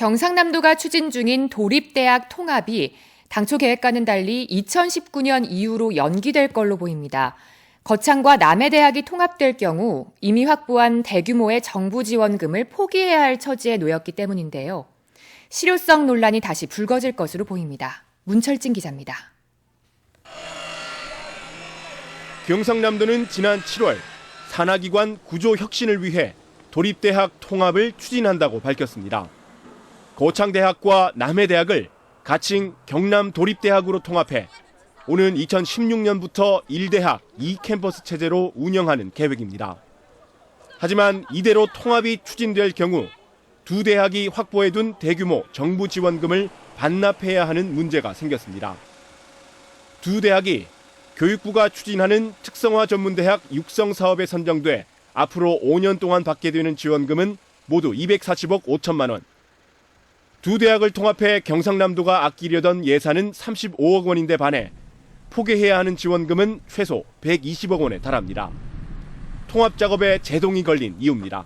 경상남도가 추진 중인 도립대학 통합이 당초 계획과는 달리 2019년 이후로 연기될 걸로 보입니다. 거창과 남해대학이 통합될 경우 이미 확보한 대규모의 정부 지원금을 포기해야 할 처지에 놓였기 때문인데요. 실효성 논란이 다시 불거질 것으로 보입니다. 문철진 기자입니다. 경상남도는 지난 7월 산하기관 구조 혁신을 위해 도립대학 통합을 추진한다고 밝혔습니다. 거창대학과 남해대학을 가칭 경남도립대학으로 통합해 오는 2016년부터 1대학 2캠퍼스 체제로 운영하는 계획입니다. 하지만 이대로 통합이 추진될 경우 두 대학이 확보해둔 대규모 정부 지원금을 반납해야 하는 문제가 생겼습니다. 두 대학이 교육부가 추진하는 특성화 전문대학 육성 사업에 선정돼 앞으로 5년 동안 받게 되는 지원금은 모두 240억 5천만 원. 두 대학을 통합해 경상남도가 아끼려던 예산은 35억 원인데 반해 포기해야 하는 지원금은 최소 120억 원에 달합니다. 통합 작업에 제동이 걸린 이유입니다.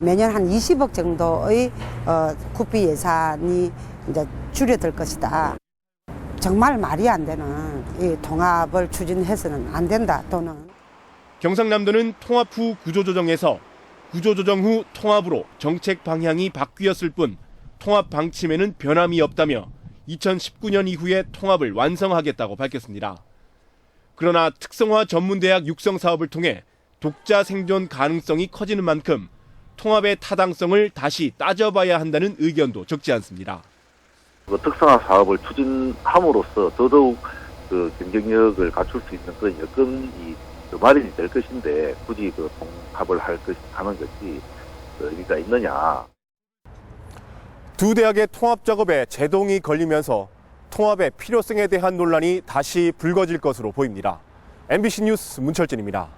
매년 한 20억 정도의 국비 예산이 이제 줄여들 것이다. 정말 말이 안 되는 이 통합을 추진해서는 안 된다 또는 경상남도는 통합 후 구조조정에서 구조조정 후 통합으로 정책 방향이 바뀌었을 뿐 통합 방침에는 변함이 없다며 2019년 이후에 통합을 완성하겠다고 밝혔습니다. 그러나 특성화 전문대학 육성 사업을 통해 독자 생존 가능성이 커지는 만큼 통합의 타당성을 다시 따져봐야 한다는 의견도 적지 않습니다. 특성화 사업을 추진함으로써 더더욱 경쟁력을 갖출 수 있는 그런 여건이 마련이 될 것인데 굳이 통합을 하는 것이 의미가 있느냐. 두 대학의 통합 작업에 제동이 걸리면서 통합의 필요성에 대한 논란이 다시 불거질 것으로 보입니다. MBC 뉴스 문철진입니다.